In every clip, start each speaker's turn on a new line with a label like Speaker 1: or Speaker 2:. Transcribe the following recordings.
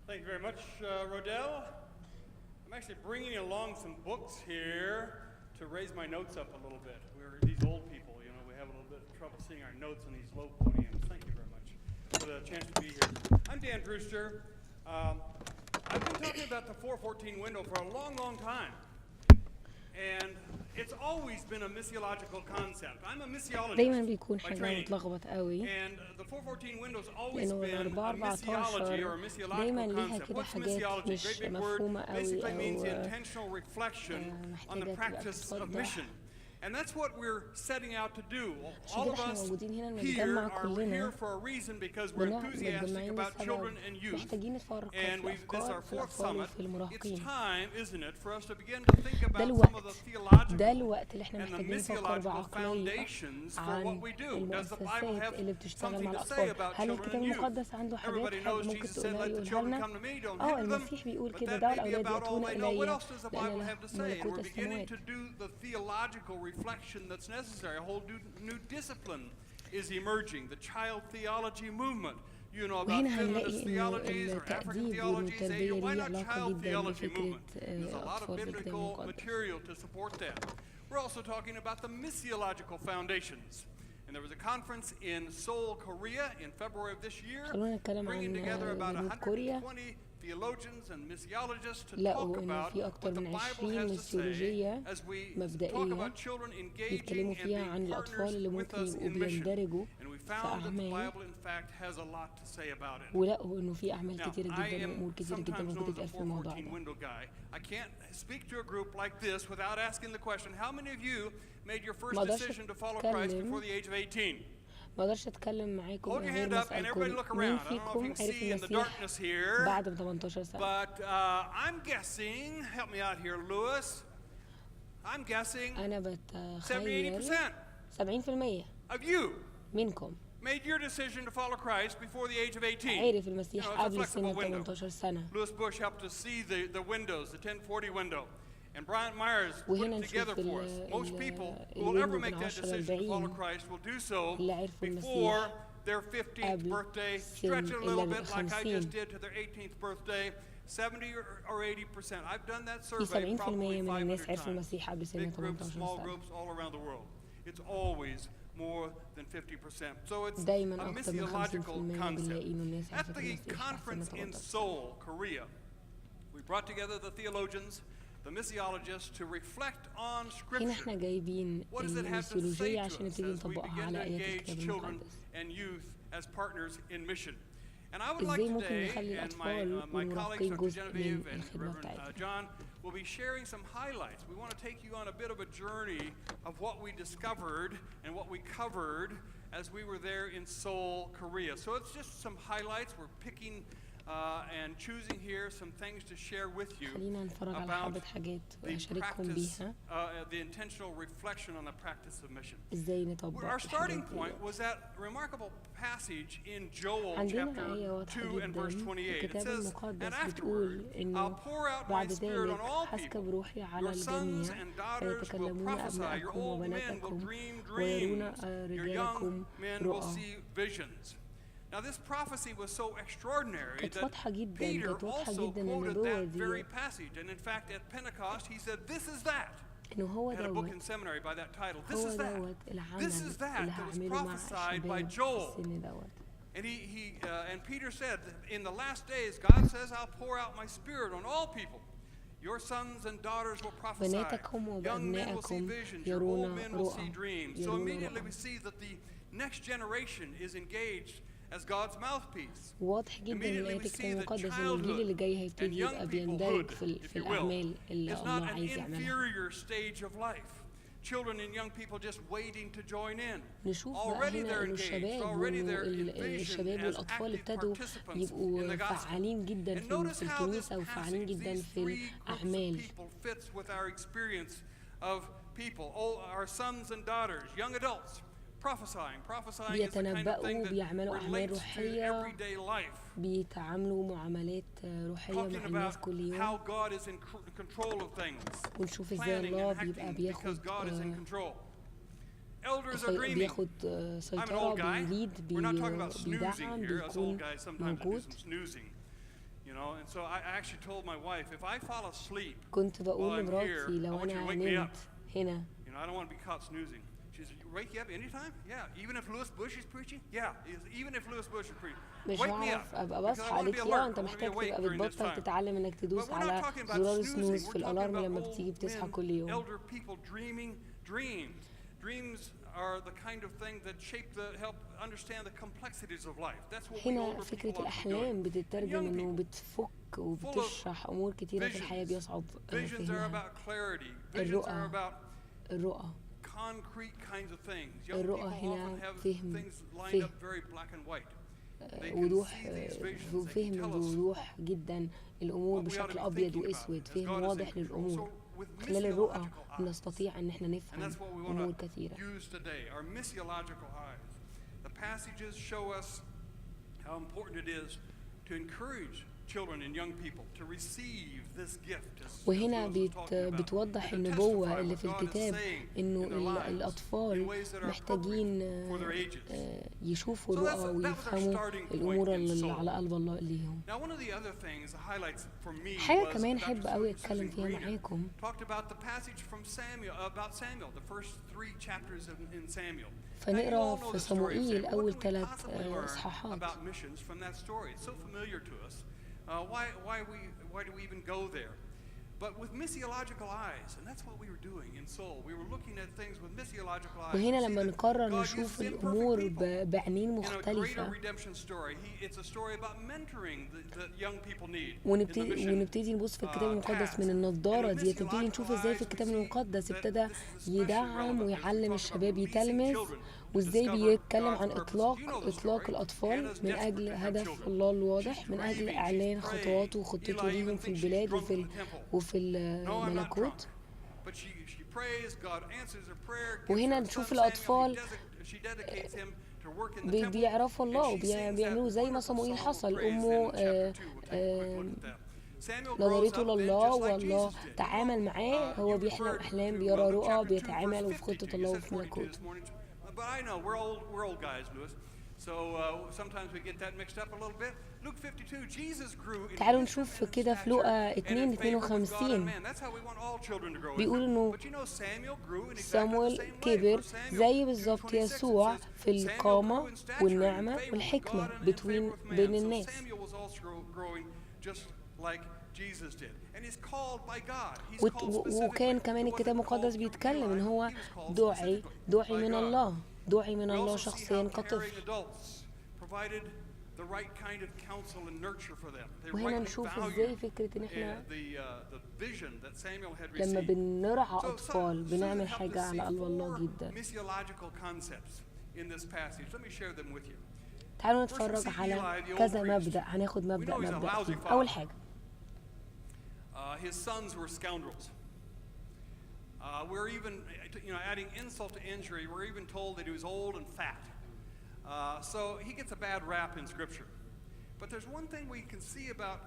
Speaker 1: Thank you very much, Rodell. I'm actually bringing along some books here to raise my notes up a little bit. We're these old people, you know, we have a little bit of trouble seeing our notes on these low podiums. Thank you very much for the chance to be here. I'm Dan Brewster. I've been talking about the 414 window for a long, long time. And it's always been a missiological concept. I'm a missiologist
Speaker 2: دايما بيكون
Speaker 1: by
Speaker 2: حاجة
Speaker 1: training.
Speaker 2: متلخبط قوي
Speaker 1: And the 414 window's always
Speaker 2: لأنه
Speaker 1: been a
Speaker 2: الأربعة
Speaker 1: missiology or a
Speaker 2: 14 دايما
Speaker 1: missiological
Speaker 2: ليها
Speaker 1: concept.
Speaker 2: كده
Speaker 1: What's
Speaker 2: حاجات
Speaker 1: missiology?
Speaker 2: مش
Speaker 1: Great big word.
Speaker 2: مفهومة قوي
Speaker 1: Basically means the
Speaker 2: أو
Speaker 1: intentional reflection on the
Speaker 2: محتاجة تبقى
Speaker 1: practice of
Speaker 2: بتوضح.
Speaker 1: mission. And that's what we're setting out to do.
Speaker 2: عشان
Speaker 1: All
Speaker 2: كده
Speaker 1: of
Speaker 2: احنا
Speaker 1: us
Speaker 2: موجودين هنا
Speaker 1: here
Speaker 2: نتجمع
Speaker 1: are here
Speaker 2: كلنا
Speaker 1: for a reason because we're enthusiastic
Speaker 2: متجمعين
Speaker 1: about children
Speaker 2: لسبب
Speaker 1: and youth.
Speaker 2: محتاجين نتفرج في
Speaker 1: And this is our
Speaker 2: الأفكار في
Speaker 1: fourth
Speaker 2: الأطفال
Speaker 1: summit.
Speaker 2: وفي
Speaker 1: It's
Speaker 2: المراهقين
Speaker 1: time, isn't it, for us to begin to think about some of the
Speaker 2: ده
Speaker 1: theological
Speaker 2: الوقت اللي احنا
Speaker 1: and the
Speaker 2: محتاجين نفكر
Speaker 1: missiological
Speaker 2: بعقلية
Speaker 1: foundations for
Speaker 2: عن
Speaker 1: what we do. Does the Bible
Speaker 2: المؤسسات
Speaker 1: have
Speaker 2: اللي بتشتغل
Speaker 1: something
Speaker 2: مع
Speaker 1: to say
Speaker 2: الأطفال.
Speaker 1: about
Speaker 2: هل
Speaker 1: children
Speaker 2: الكتاب
Speaker 1: and youth?
Speaker 2: المقدس عنده حاجات
Speaker 1: Everybody knows
Speaker 2: ممكن
Speaker 1: Jesus said,
Speaker 2: تقولها
Speaker 1: let the
Speaker 2: يقولها
Speaker 1: children
Speaker 2: لنا؟
Speaker 1: come to me, don't hinder them.
Speaker 2: المسيح بيقول
Speaker 1: But
Speaker 2: كده
Speaker 1: that
Speaker 2: دعوا
Speaker 1: may be
Speaker 2: الأولاد
Speaker 1: about all
Speaker 2: يأتون
Speaker 1: they know. What
Speaker 2: إلي
Speaker 1: else does the Bible
Speaker 2: لأن
Speaker 1: have to
Speaker 2: لهم
Speaker 1: say? And
Speaker 2: ملكوت
Speaker 1: we're beginning
Speaker 2: السماوات.
Speaker 1: to do the theological reflection that's necessary. A whole new discipline is emerging, the child theology movement. You know about
Speaker 2: وهنا
Speaker 1: feminist
Speaker 2: هنلاقي إنه
Speaker 1: theologies or African
Speaker 2: التأديب
Speaker 1: theologies.
Speaker 2: والتربية
Speaker 1: Why
Speaker 2: ليه
Speaker 1: not
Speaker 2: علاقة
Speaker 1: child
Speaker 2: جدا
Speaker 1: theology
Speaker 2: بفكرة
Speaker 1: movement? There's a lot of
Speaker 2: أطفال في الكتاب
Speaker 1: biblical
Speaker 2: المقدس.
Speaker 1: material to support that. We're also talking about the missiological foundations. And there was a conference in Seoul, Korea in February of this year,
Speaker 2: خلونا نتكلم
Speaker 1: bringing
Speaker 2: عن
Speaker 1: together about
Speaker 2: جنوب كوريا.
Speaker 1: 120 theologians and missiologists to talk
Speaker 2: لقوا إنه
Speaker 1: about
Speaker 2: في
Speaker 1: what
Speaker 2: أكتر
Speaker 1: the
Speaker 2: من
Speaker 1: Bible
Speaker 2: 20
Speaker 1: has to say
Speaker 2: ميسيولوجية
Speaker 1: as we talk
Speaker 2: مبدئية
Speaker 1: about children engaging
Speaker 2: بيتكلموا
Speaker 1: and
Speaker 2: فيها عن
Speaker 1: being
Speaker 2: الأطفال اللي
Speaker 1: partners with
Speaker 2: ممكن
Speaker 1: us
Speaker 2: يبقوا
Speaker 1: in mission.
Speaker 2: بيندرجوا
Speaker 1: And we
Speaker 2: في
Speaker 1: found that the
Speaker 2: أعمال
Speaker 1: Bible, in fact, has a lot to say about it.
Speaker 2: ولقوا إنه في أعمال
Speaker 1: Now,
Speaker 2: كتيرة
Speaker 1: I
Speaker 2: جدا
Speaker 1: am
Speaker 2: وأمور كتيرة جدا
Speaker 1: sometimes
Speaker 2: ممكن
Speaker 1: known as a
Speaker 2: تتقال في الموضوع
Speaker 1: 414
Speaker 2: ده.
Speaker 1: window guy. I can't speak to a group like this without asking the question, how many of you made your first
Speaker 2: ما أقدرش
Speaker 1: decision to follow Christ
Speaker 2: أتكلم
Speaker 1: before the age of 18?
Speaker 2: ما أقدرش أتكلم معاكم
Speaker 1: Hold
Speaker 2: من
Speaker 1: your
Speaker 2: غير
Speaker 1: hand
Speaker 2: ما
Speaker 1: up and everybody look
Speaker 2: أسألكم مين
Speaker 1: around. I don't know if you
Speaker 2: فيكم
Speaker 1: can
Speaker 2: عرف
Speaker 1: see in the
Speaker 2: المسيح
Speaker 1: darkness here,
Speaker 2: بعد 18 سنة.
Speaker 1: but I'm guessing, help me out here, Lewis, I'm guessing
Speaker 2: أنا
Speaker 1: 70,
Speaker 2: بتخيل
Speaker 1: 80%
Speaker 2: 70%
Speaker 1: of you
Speaker 2: منكم
Speaker 1: made your decision to follow Christ before the age of 18.
Speaker 2: عرف
Speaker 1: You
Speaker 2: المسيح
Speaker 1: know, it's a
Speaker 2: قبل
Speaker 1: flexible
Speaker 2: سن
Speaker 1: window.
Speaker 2: 18 سنة.
Speaker 1: Lewis Bush helped us see the windows, the 1040 window. And Bryant Myers put
Speaker 2: وهنا
Speaker 1: it together
Speaker 2: نشوف
Speaker 1: for us. Most people who will
Speaker 2: الويندو
Speaker 1: ever make that
Speaker 2: بالعشرة
Speaker 1: decision to follow
Speaker 2: 40
Speaker 1: Christ will do so
Speaker 2: اللي عرفوا
Speaker 1: before
Speaker 2: المسيح
Speaker 1: their 15th
Speaker 2: قبل
Speaker 1: birthday.
Speaker 2: سن
Speaker 1: Stretch it a little bit like I
Speaker 2: 50.
Speaker 1: just did to their 18th birthday. 70 or 80%. I've done that
Speaker 2: في
Speaker 1: survey
Speaker 2: 70%
Speaker 1: probably
Speaker 2: من الناس
Speaker 1: 500
Speaker 2: عرفوا
Speaker 1: times.
Speaker 2: المسيح قبل سن
Speaker 1: Big groups,
Speaker 2: 18
Speaker 1: small
Speaker 2: سنة.
Speaker 1: groups all around the world. It's always more than 50%. So it's a
Speaker 2: دايما أكتر من 50%
Speaker 1: missiological concept.
Speaker 2: بنلاقي إنه الناس
Speaker 1: At
Speaker 2: عرفت
Speaker 1: the
Speaker 2: المسيح بعد
Speaker 1: conference
Speaker 2: سن
Speaker 1: in
Speaker 2: 18.
Speaker 1: Seoul, Korea, we brought together the theologians, the missiologists to reflect on
Speaker 2: هنا
Speaker 1: Scripture.
Speaker 2: احنا جايبين
Speaker 1: What does it have to say
Speaker 2: الميثولوجية
Speaker 1: to
Speaker 2: عشان
Speaker 1: us
Speaker 2: نبتدي
Speaker 1: as we
Speaker 2: نطبقها
Speaker 1: begin
Speaker 2: على
Speaker 1: to
Speaker 2: آيات
Speaker 1: engage
Speaker 2: الكتاب
Speaker 1: children
Speaker 2: المقدس.
Speaker 1: and youth as partners in mission? And I would like
Speaker 2: ازاي ممكن
Speaker 1: today,
Speaker 2: نخلي
Speaker 1: and
Speaker 2: الأطفال
Speaker 1: my colleagues,
Speaker 2: والمراهقين
Speaker 1: Dr.
Speaker 2: جزء
Speaker 1: Genevieve
Speaker 2: من
Speaker 1: and
Speaker 2: الخدمة
Speaker 1: Reverend
Speaker 2: بتاعتنا.
Speaker 1: John, will be sharing some highlights. We want to take you on a bit of a journey of what we discovered and what we covered as we were there in Seoul, Korea. So it's just some highlights. We're picking and choosing here some things to share with you
Speaker 2: خلينا نتفرج على
Speaker 1: about
Speaker 2: حبة حاجات
Speaker 1: the
Speaker 2: وأشارككم
Speaker 1: practice,
Speaker 2: بيها
Speaker 1: the intentional reflection on the practice of mission.
Speaker 2: ازاي نطبق
Speaker 1: Our starting
Speaker 2: الحاجات
Speaker 1: point
Speaker 2: دي.
Speaker 1: was that remarkable passage in Joel
Speaker 2: عندنا
Speaker 1: chapter
Speaker 2: آية واضحة
Speaker 1: 2 and verse
Speaker 2: جدا
Speaker 1: 28. It
Speaker 2: الكتاب
Speaker 1: says,
Speaker 2: المقدس
Speaker 1: and
Speaker 2: بتقول
Speaker 1: afterward I'll
Speaker 2: إنه
Speaker 1: pour out my
Speaker 2: بعد
Speaker 1: spirit on
Speaker 2: ذلك
Speaker 1: all
Speaker 2: هسكب
Speaker 1: people.
Speaker 2: روحي على
Speaker 1: Your sons
Speaker 2: الجميع
Speaker 1: and daughters will
Speaker 2: فيتكلمون
Speaker 1: prophesy. Your
Speaker 2: أبنائكم
Speaker 1: old men will
Speaker 2: وبناتكم
Speaker 1: dream
Speaker 2: ويرون
Speaker 1: dreams. Your young
Speaker 2: رجالكم
Speaker 1: men will
Speaker 2: رؤى.
Speaker 1: see visions. Now this prophecy was so extraordinary
Speaker 2: كانت
Speaker 1: that
Speaker 2: واضحة جدا
Speaker 1: Peter
Speaker 2: كانت واضحة
Speaker 1: also
Speaker 2: جدا
Speaker 1: quoted
Speaker 2: النبوة
Speaker 1: that very
Speaker 2: دي
Speaker 1: passage. And in fact at Pentecost he said, this is that.
Speaker 2: إنه هو
Speaker 1: I had a book in
Speaker 2: دوت
Speaker 1: seminary by that title. This
Speaker 2: هو
Speaker 1: is that.
Speaker 2: دوت العمل
Speaker 1: This is that
Speaker 2: اللي
Speaker 1: that was
Speaker 2: هعمله مع
Speaker 1: prophesied by
Speaker 2: الشباب في
Speaker 1: Joel.
Speaker 2: السن دوت.
Speaker 1: And and Peter said, in the last days, God says, I'll pour out my spirit on all people. Your sons and daughters will prophesy.
Speaker 2: بناتكم
Speaker 1: Young men will see
Speaker 2: وبأبنائكم
Speaker 1: visions. Your old
Speaker 2: يرون
Speaker 1: men will see
Speaker 2: رؤى
Speaker 1: dreams. So
Speaker 2: يرون
Speaker 1: immediately we
Speaker 2: رؤى.
Speaker 1: see that the next generation is engaged as God's mouthpiece.
Speaker 2: واضح جدا من
Speaker 1: Immediately
Speaker 2: آيات
Speaker 1: we see
Speaker 2: الكتاب
Speaker 1: that
Speaker 2: المقدس إن الجيل اللي جاي
Speaker 1: childhood and
Speaker 2: هيبتدي
Speaker 1: young
Speaker 2: يبقى بيندرج
Speaker 1: peoplehood,
Speaker 2: في
Speaker 1: if you will,
Speaker 2: الأعمال اللي
Speaker 1: is
Speaker 2: الله
Speaker 1: not an
Speaker 2: عايز يعملها.
Speaker 1: inferior stage of life. Children and young people just waiting to join in.
Speaker 2: نشوف بقى
Speaker 1: Already
Speaker 2: هنا
Speaker 1: they're
Speaker 2: إنه
Speaker 1: engaged.
Speaker 2: الشباب
Speaker 1: Already they're
Speaker 2: وإنه
Speaker 1: envisioned
Speaker 2: الشباب
Speaker 1: as
Speaker 2: والأطفال
Speaker 1: active
Speaker 2: ابتدوا
Speaker 1: participants in
Speaker 2: يبقوا
Speaker 1: the gospel.
Speaker 2: فعالين جدا
Speaker 1: And
Speaker 2: في
Speaker 1: notice how this
Speaker 2: الكنيسة وفعالين
Speaker 1: passage,
Speaker 2: جدا
Speaker 1: these
Speaker 2: في
Speaker 1: three groups of
Speaker 2: الأعمال.
Speaker 1: people fits with our experience of people, our sons and daughters, young adults, prophesying. Prophesying is the kind of
Speaker 2: بيتنبأوا
Speaker 1: thing that
Speaker 2: بيعملوا أعمال
Speaker 1: relates to
Speaker 2: روحية
Speaker 1: everyday life.
Speaker 2: بيتعاملوا معاملات روحية
Speaker 1: Talking
Speaker 2: مع الناس
Speaker 1: about
Speaker 2: كل يوم
Speaker 1: how God is in control of things.
Speaker 2: ونشوف ازاي
Speaker 1: Planning
Speaker 2: الله
Speaker 1: and
Speaker 2: بيبقى
Speaker 1: acting
Speaker 2: بياخد
Speaker 1: because God is in control. Elders are dreaming.
Speaker 2: بياخد
Speaker 1: I'm an
Speaker 2: سيطرة
Speaker 1: old guy.
Speaker 2: بيليد
Speaker 1: We're not talking about snoozing
Speaker 2: بيدعم
Speaker 1: here. Us old
Speaker 2: بيكون
Speaker 1: guys sometimes do
Speaker 2: موجود
Speaker 1: some snoozing. You know, and so I actually told my wife, if I fall asleep
Speaker 2: كنت بقول
Speaker 1: while I'm
Speaker 2: لمراتي
Speaker 1: here, I
Speaker 2: لو
Speaker 1: want you to
Speaker 2: أنا
Speaker 1: wake me up.
Speaker 2: نمت هنا
Speaker 1: You know, I don't want to be caught snoozing. She said, you wake you up anytime? Yeah. Even if Lewis Bush is preaching? Yeah. Even if Lewis Bush is preaching.
Speaker 2: مش
Speaker 1: Wake me up.
Speaker 2: هعرف أبقى
Speaker 1: Because I
Speaker 2: بصحى.
Speaker 1: want to
Speaker 2: قالت
Speaker 1: be
Speaker 2: لي
Speaker 1: alert.
Speaker 2: أنت
Speaker 1: I want to be
Speaker 2: محتاج
Speaker 1: awake
Speaker 2: تبقى
Speaker 1: during this
Speaker 2: بتبطل
Speaker 1: time.
Speaker 2: تتعلم إنك
Speaker 1: But
Speaker 2: تدوس
Speaker 1: we're not
Speaker 2: على
Speaker 1: talking about
Speaker 2: زرار
Speaker 1: snoozing.
Speaker 2: سنوز
Speaker 1: We're
Speaker 2: في
Speaker 1: talking
Speaker 2: الألارم
Speaker 1: about
Speaker 2: لما
Speaker 1: old
Speaker 2: بتيجي بتصحى
Speaker 1: men,
Speaker 2: كل يوم.
Speaker 1: elder people dreaming dreams. Dreams are the kind of thing that help understand the complexities of life. That's what we
Speaker 2: هنا
Speaker 1: older
Speaker 2: فكرة
Speaker 1: people ought to be
Speaker 2: الأحلام
Speaker 1: doing. And
Speaker 2: بتترجم
Speaker 1: young
Speaker 2: إنه
Speaker 1: people,
Speaker 2: بتفك وبتشرح أمور كتيرة في الحياة
Speaker 1: visions.
Speaker 2: بيصعب
Speaker 1: Visions are
Speaker 2: فهمها.
Speaker 1: about clarity. Visions are
Speaker 2: الرؤى
Speaker 1: about
Speaker 2: الرؤى
Speaker 1: concrete kinds of things. Young
Speaker 2: الرؤى
Speaker 1: people
Speaker 2: هنا
Speaker 1: often have
Speaker 2: فهم
Speaker 1: things lined
Speaker 2: فهم
Speaker 1: up very black and white. They can
Speaker 2: وضوح
Speaker 1: see these visions. They can
Speaker 2: وفهم
Speaker 1: tell us
Speaker 2: بوضوح جدا الأمور
Speaker 1: what we ought to
Speaker 2: بشكل
Speaker 1: be
Speaker 2: أبيض
Speaker 1: thinking about
Speaker 2: وأسود.
Speaker 1: as
Speaker 2: فهم
Speaker 1: God is in
Speaker 2: واضح
Speaker 1: control.
Speaker 2: للأمور.
Speaker 1: So with
Speaker 2: خلال الرؤى
Speaker 1: missiological eyes,
Speaker 2: نستطيع أن احنا
Speaker 1: and
Speaker 2: نفهم
Speaker 1: that's what we want
Speaker 2: أمور
Speaker 1: to
Speaker 2: كثيرة.
Speaker 1: use today, our missiological eyes. The passages show us how important it is to encourage children and young people to receive this gift.
Speaker 2: وهنا بتوضح النبوة اللي في الكتاب إنه الأطفال محتاجين يشوفوا الرؤى ويفهموا الأمور اللي على قلب الله ليهم. حاجة كمان حب قوي أتكلم فيها معاكم. فنقرأ في صموئيل أول 3 إصحاحات.
Speaker 1: Why do we even go there? But with missiological eyes, and that's what we were doing in Seoul. We were looking at things with missiological eyes.
Speaker 2: وهنا لما نقرر نشوف الأمور بعينين مختلفة ونبتدي نبص في الكتاب المقدس من النظارة دي، نبتدي نشوف ازاي في الكتاب المقدس ابتدى يدعم ويعلم الشباب يتلمذ، وازاي بيتكلم عن إطلاق الأطفال من أجل هدف الله الواضح، من أجل إعلان خطواته وخطته ليهم في البلاد وفي الملكوت. وهنا نشوف الأطفال بيعرفوا الله وبيعملوا زي ما صموئيل حصل. أمه نظرته لله والله تعامل معاه، هو بيحلم أحلام، بيرى رؤى، بيتعامل وفي خطة الله وفي ملكوت.
Speaker 1: But I know we're old guys, Lewis. So sometimes we get that mixed up a little bit. Luke 52, Jesus grew in
Speaker 2: تعالوا نشوف كده في لوقا 2:52 بيقول إنه صموئيل كبر زي بالظبط يسوع في القامة والنعمة والحكمة بين الناس. وكان كمان الكتاب المقدس بيتكلم ان هو دعي من الله شخصيا كطفل. وهنا نشوف ازاي فكرة ان احنا لما بنرعى اطفال بنعمل حاجة على قلب الله جدا. تعالوا نتفرج على كذا مبدأ، هناخد مبدأ. اول حاجة
Speaker 1: his sons were scoundrels. We're even, adding insult to injury, we're even told that he was old and fat. So he gets a bad rap in Scripture. But there's one thing we can see about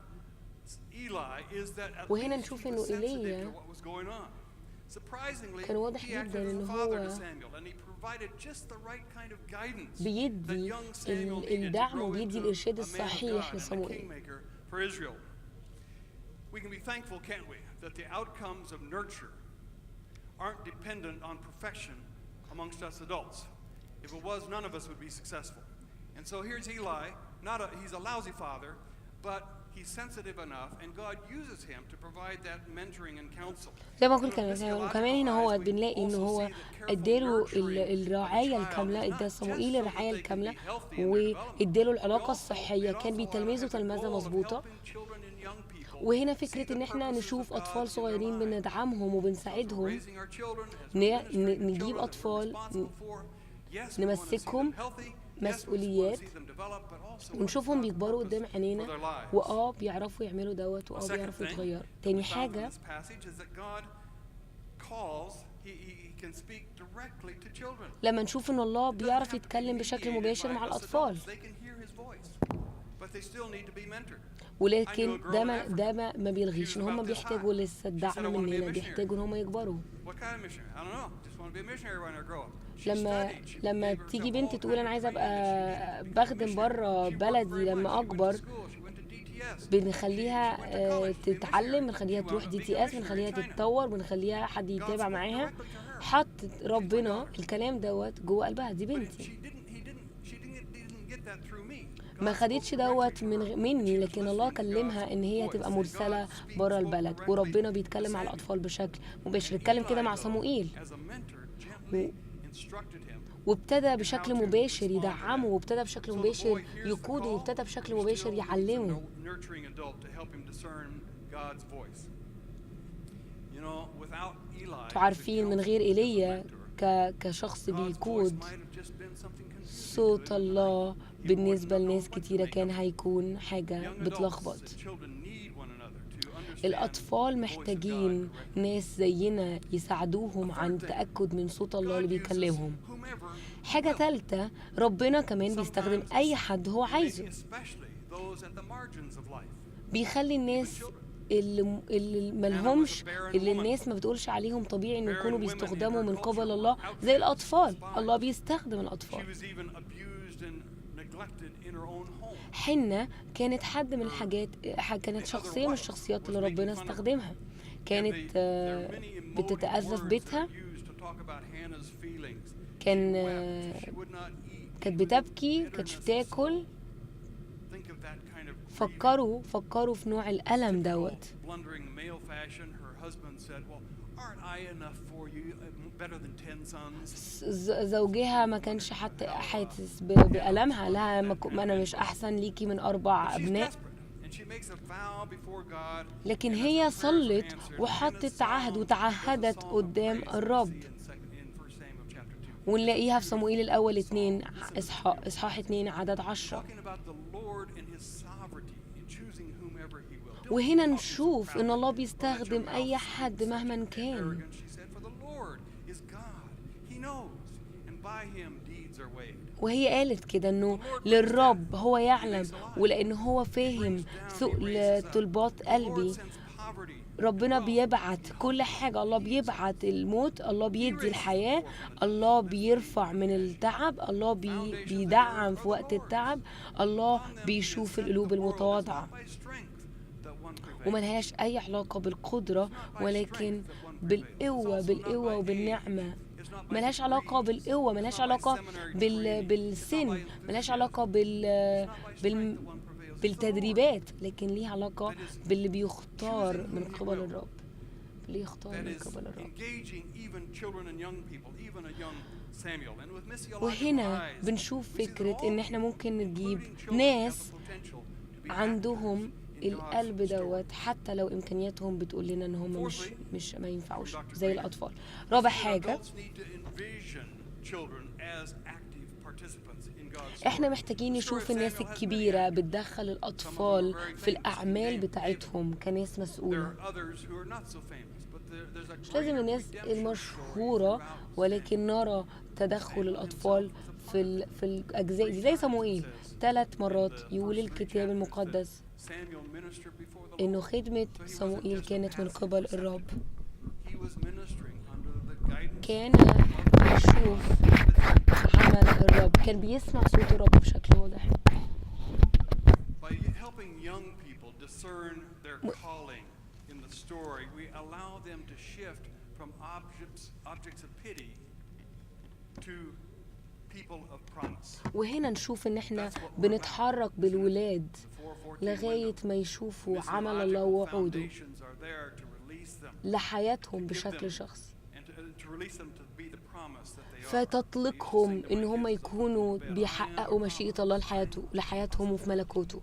Speaker 1: Eli is that at least he was sensitive to what was going on. Surprisingly, he acted as a father to Samuel, and he provided just the right kind of guidance that young Samuel needed to grow into a man of God and a kingmaker for Israel. We can be thankful, can't we, that the outcomes of nurture aren't dependent on perfection amongst us adults. If it was, none of us would be successful. And so here's Eli, he's a lousy father, but he's sensitive enough, and God uses him to provide that mentoring and counsel.
Speaker 2: زي ما قلت كمان هنا هو بنلاقي إنه هو اداله الرعاية الكاملة، ادى صموئيل الرعاية الكاملة واداله العلاقة الصحية، كان بيتلمذه تلمذة مظبوطة. وهنا فكرة ان احنا نشوف اطفال صغيرين بندعمهم وبنساعدهم، نجيب اطفال نمسكهم مسؤوليات ونشوفهم بيكبروا قدام عينينا بيعرفوا يعملوا دوت بيعرفوا يتغيروا. تاني حاجة لما نشوف ان الله بيعرف يتكلم بشكل مباشر مع الاطفال، ولكن ده ما بيلغيش ان هم بيحتاجوا لسه الدعم مننا، بيحتاجوا ان هم يكبروا. لما تيجي بنت تقول انا عايزه ابقى بخدم بره بلدي لما اكبر، بنخليها تتعلم، بنخليها تروح DTS، بنخليها تتطور، بنخليها حد يتابع معاها. حط ربنا الكلام دوت جوه قلبها. دي بنتي، ما خدتش دوت مني، لكن الله كلمها ان هي تبقى مرسله بره البلد. وربنا بيتكلم مع الاطفال بشكل مباشر. اتكلم كده مع صموئيل وابتدى بشكل مباشر يدعمه، وابتدى بشكل مباشر يقوده، وابتدى بشكل مباشر يعلمه. تعرفين من غير إيليا كشخص بيقود صوت الله بالنسبة لناس كتيرة كان هيكون حاجة بتلخبط. الأطفال محتاجين ناس زينا يساعدوهم عن تأكد من صوت الله اللي بيكلمهم. حاجة ثالثة، ربنا كمان بيستخدم أي حد هو عايزه. بيخلي الناس اللي ملهمش، اللي الناس ما بتقولش عليهم طبيعي انه يكونوا بيستخدموا من قبل الله، زي الأطفال. الله بيستخدم الأطفال. حنة كانت حد من الحاجات، كانت شخصية من الشخصيات اللي ربنا استخدمها. كانت بتتأذى في بيتها، كانت بتبكي، كانتش بتاكل. فكروا في نوع الألم دوت. زوجها ما كانش حتى حاسس بألمها، لها أنا مش أحسن ليكي من 4 أبناء. لكن هي صلت وحطت عهد وتعهدت قدام الرب. ونلاقيها في صموئيل الأول 2 إصحاح 2 عدد 10. وهنا نشوف إن الله بيستخدم أي حد مهما كان. وهي قالت كده إنه للرب هو يعلم، ولأنه هو فاهم ثقل طلبات قلبي. ربنا بيبعت كل حاجة. الله بيبعت الموت، الله بيدي الحياة، الله بيرفع من التعب، الله بيدعم في وقت التعب، الله بيشوف القلوب المتواضعة. وملهاش أي علاقة بالقدرة، ولكن بالقوة وبالنعمة. ملهاش علاقة بالقوة، ملهاش علاقة بالسن، ملهاش علاقة بالتدريبات، لكن ليها علاقة باللي بيختار من قبل الرب. اللي يختار من قبل الرب. وهنا بنشوف فكرة ان احنا ممكن نجيب ناس عندهم القلب دوت، حتى لو امكانياتهم بتقول لنا ان هم مش ما ينفعوش زي الاطفال. رابع حاجة، احنا محتاجين نشوف الناس الكبيرة بتدخل الأطفال في الأعمال بتاعتهم كناس مسؤولة. مش لازم الناس المشهورة، ولكن نرى تدخل الأطفال في الأجزاء دي. زي صموئيل 3 مرات يقول الكتاب المقدس إنه خدمة صموئيل كانت من قبل الرب. كان يشوف عمل الرب، كان بيسمع صوت الرب بشكل واضح. وهنا نشوف ان احنا بنتحرك بالولاد لغاية ما يشوفوا عمل الله ووعوده لحياتهم بشكل شخصي، فتطلقهم ان هم يكونوا بيحققوا مشيئة الله لحياتهم وفي ملكوته.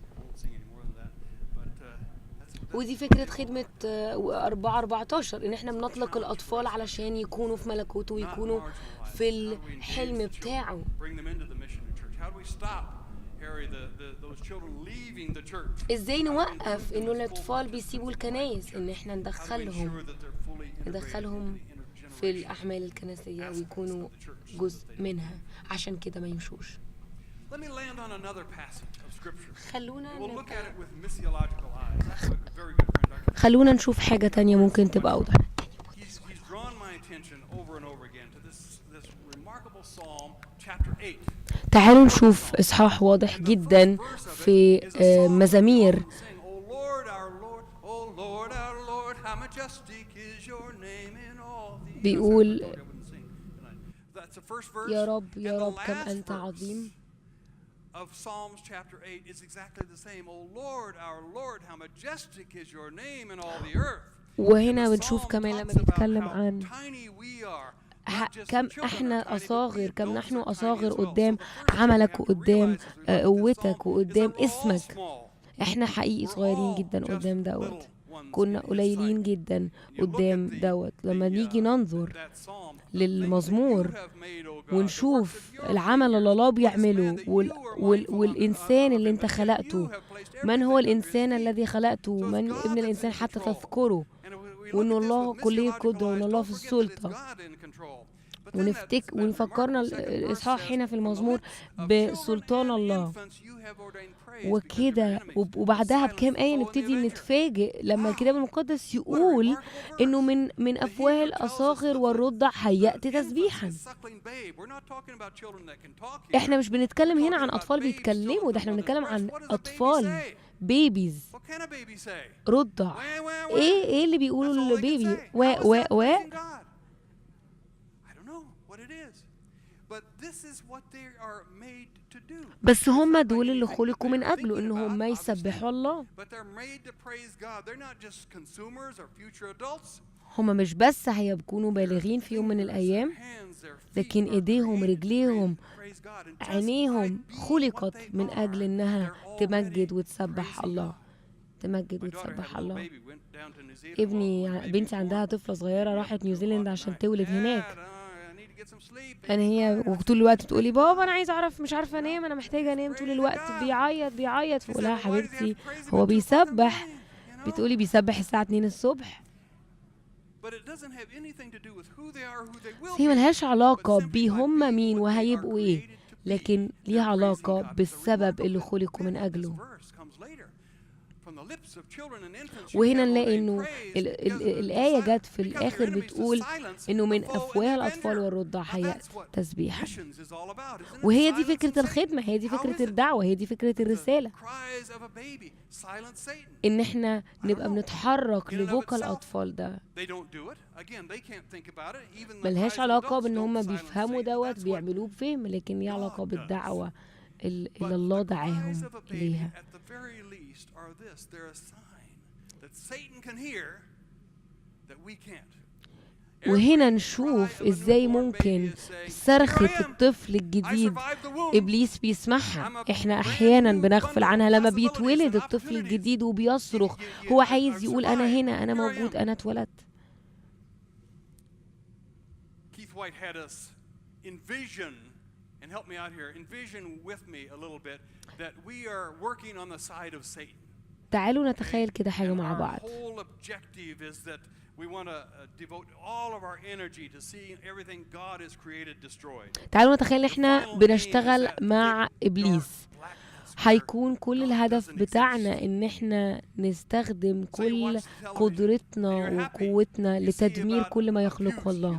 Speaker 2: ودي فكرة خدمة 4-14، ان احنا بنطلق الاطفال علشان يكونوا في ملكوته ويكونوا في الحلم بتاعه. ازاي نوقف انه الاطفال بيسيبوا الكنايس؟ ان احنا ندخلهم في الأعمال الكنسية ويكونوا جزء منها، عشان كده ما يمشوش. خلونا نشوف حاجة تانية ممكن تبقى أوضح. تعالوا نشوف إصحاح واضح جدا في مزامير بيقول يا رب يا رب كم أنت عظيم.
Speaker 1: of Psalms chapter 8 is exactly the same. Oh Lord, our Lord, how majestic is your name in all the earth.
Speaker 2: وهنا بنشوف كمان لما بيتكلم عن كم احنا أصاغر، كم نحن أصاغر قدام عملك وقدام قوتك وقدام اسمك. احنا حقيقي صغيرين جدا قدام دوت، كنا قليلين جدا قدام دوت. لما نيجي ننظر للمزمور ونشوف العمل اللي الله بيعمله والإنسان اللي انت خلقته، من هو الإنسان الذي خلقته، من ابن الإنسان حتى تذكره، وإن الله كلية قدرة وإن الله في السلطة. ونفكرنا الإصحاح هنا في المزمور بسلطان الله وكده. وبعدها بكام آية نبتدي نتفاجئ لما الكتاب المقدس يقول إنه من أفواه الأصاغر والرضع هيأت تسبيحا. إحنا مش بنتكلم هنا عن أطفال بيتكلموا، ده إحنا بنتكلم عن أطفال بيبيز رضع. إيه اللي بيقولوا البيبي؟ بس هم دول اللي خلقوا من أجله إن هم يسبحوا الله. هم مش بس هيكونوا بالغين في يوم من الأيام، لكن إيديهم، رجليهم، عينيهم خلقت من أجل إنها تمجد وتسبح الله، تمجد وتسبح الله. بنتي عندها طفلة صغيرة راحت نيوزيلندا عشان تولد هناك. هي وطول الوقت بتقولي بابا انا عايزه اعرف، مش عارفه انام، انا محتاجه انام طول الوقت، بيعيط. فقول لها حبيبتي هو بيسبح. بتقولي بيسبح الساعه 2 الصبح. هي ملهاش علاقه بهم مين وهيبقوا ايه، لكن ليها علاقه بالسبب اللي خلقوا من اجله. وهنا نلاقي انه الآية جت في الآخر بتقول انه من أفواه الأطفال والرضع هيأت تسبيحا. وهي دي فكرة الخدمة، هي دي فكرة الدعوة، هي دي فكرة الرسالة، ان احنا نبقى بنتحرك لبكا الأطفال. ده ملهاش علاقة بان هم بيفهموا دوت بيعملوه بفهم، لكن ليه علاقة بالدعوة اللي الله دعاهم إليها. وهنا نشوف ازاي ممكن صرخة الطفل الجديد إبليس بيسمعها. احنا احيانا بنغفل عنها. لما بيتولد الطفل الجديد وبيصرخ، هو عايز يقول انا هنا، انا موجود، انا اتولدت. And help me out here. Envision with me a little bit that we are working on the side of Satan. تعالوا نتخيل كده حاجة مع بعض. Our whole objective is that we want to devote all of our energy to seeing everything God has created destroyed. تعالوا نتخيل إحنا بنشتغل مع إبليس. هيكون كل الهدف بتاعنا إن إحنا نستخدم كل قدرتنا وقوتنا لتدمير كل ما يخلقه الله.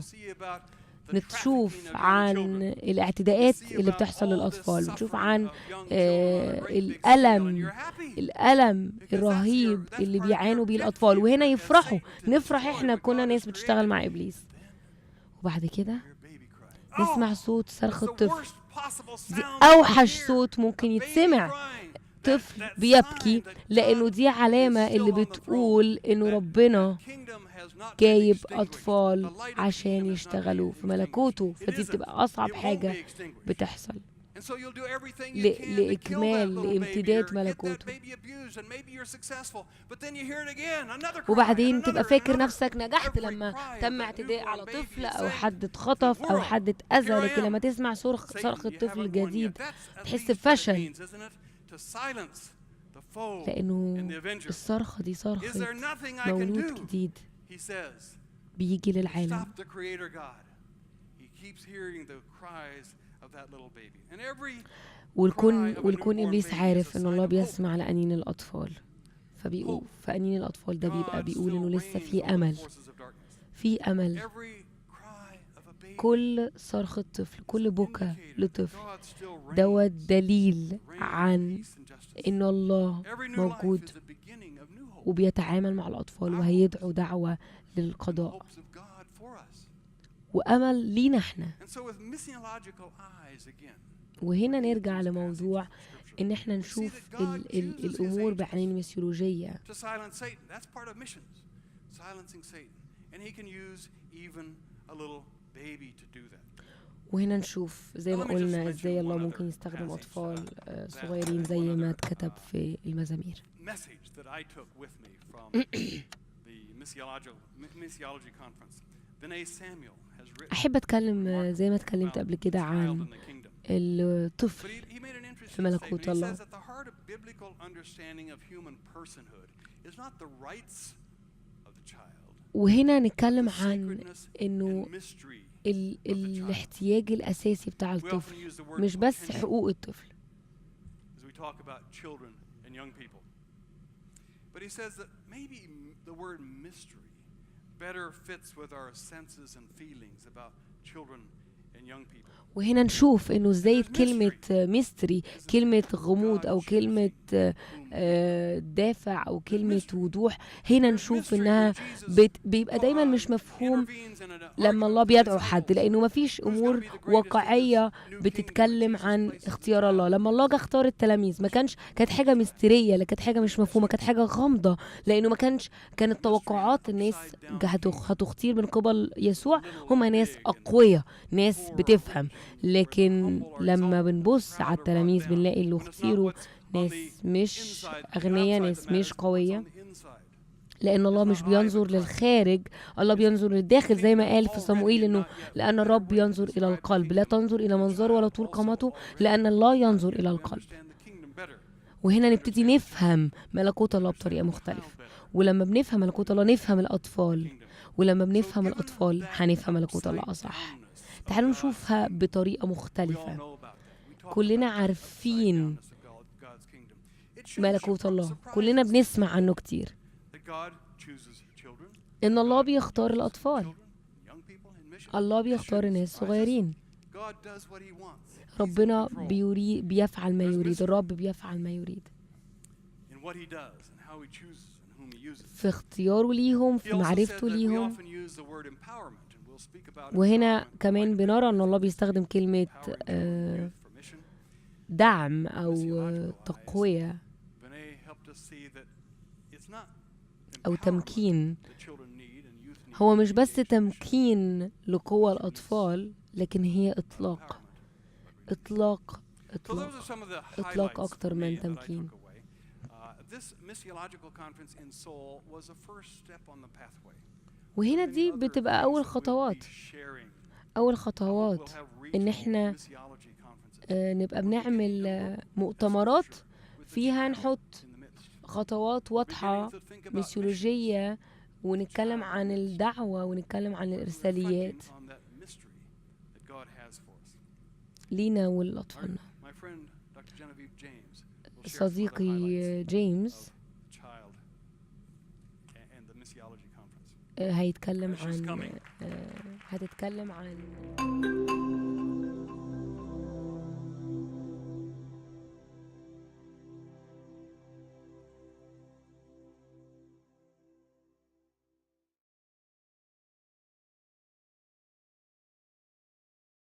Speaker 2: نشوف عن الاعتداءات اللي بتحصل للأطفال، نشوف عن الألم الرهيب اللي بيعانوا بيه الأطفال. وهنا نفرح إحنا كنا ناس بتشتغل مع إبليس. وبعد كده نسمع صوت صرخ الطفل. دي أوحش صوت ممكن يتسمع، طفل بيبكي، لأنه دي علامة اللي بتقول إنه ربنا جايب أطفال عشان يشتغلوا في ملكوته. فدي بتبقى أصعب حاجة بتحصل لإكمال لامتداد ملكوته. وبعدين تبقى فاكر نفسك نجحت لما تم اعتداء على طفل أو حد اتخطف أو حد اتأذى، لكن لما تسمع صرخ الطفل الجديد تحس بفشل، لأنه الصرخة دي صرخة مولود جديد بيجي للعالم. والكون إبليس عارف إن الله بيسمع لأنين الأطفال، فأنين الأطفال ده بيقول إنه لسه في أمل. كل صرخة طفل، كل بكا لطفل دوت دليل عن إن الله موجود وبيتعامل مع الأطفال وهيدعو دعوة للقضاء وأمل لينا احنا. وهنا نرجع لموضوع ان احنا نشوف الامور بعينين ميسيولوجية. وهنا نشوف زي ما قلنا ازاي الله ممكن يستخدم اطفال صغيرين زي ما اتكتب في المزامير. احب اتكلم زي ما اتكلمت قبل كده عن الطفل في ملكوت الله. وهنا نتكلم عن انه الاحتياج الاساسي بتاع الطفل مش بس حقوق الطفل. وهنا نشوف انه ازاي كلمة ميستري، كلمة غموض او كلمة دافع او كلمة وضوح، هنا نشوف انها بيبقى دايما مش مفهوم لما الله بيدعو حد، لانه مفيش امور واقعية بتتكلم عن اختيار الله. لما الله جه اختار التلاميذ كانت حاجة مسترية، كانت حاجة مش مفهومة، كانت حاجة غامضة، لانه كانت توقعات الناس هتختير من قبل يسوع هم ناس اقوياء، ناس بتفهم. لكن لما بنبص على التلاميذ بنلاقي اللي اختيروا ناس مش أغنياء، ناس مش قوية، لأن الله مش بينظر للخارج، الله بينظر للداخل، زي ما قال في صموئيل إنه لأن الرب ينظر إلى القلب، لا تنظر إلى منظره ولا طول قامته، لأن الله ينظر إلى القلب. وهنا نبتدي نفهم ملكوت الله بطريقة مختلفة. ولما بنفهم ملكوت الله نفهم الأطفال، ولما بنفهم الأطفال هنفهم ملكوت الله أصح. تعالوا نشوفها بطريقة مختلفة. كلنا عارفين ملكوت الله، كلنا بنسمع عنه كتير، إن الله بيختار الأطفال، الله بيختار الناس صغيرين. ربنا بيفعل ما يريد، الرب بيفعل ما يريد في اختياره ليهم، في معرفته ليهم. وهنا كمان بنرى أن الله بيستخدم كلمة دعم أو تقوية أو تمكين. هو مش بس تمكين لقوة الأطفال، لكن هي إطلاق إطلاق إطلاق إطلاق أكتر من تمكين. وهنا دي بتبقى أول خطوات إن إحنا نبقى بنعمل مؤتمرات فيها نحط خطوات واضحة ميسيولوجية، ونتكلم عن الدعوة ونتكلم عن الإرساليات لينا ولأطفالنا. صديقي جيمس هتتكلم عن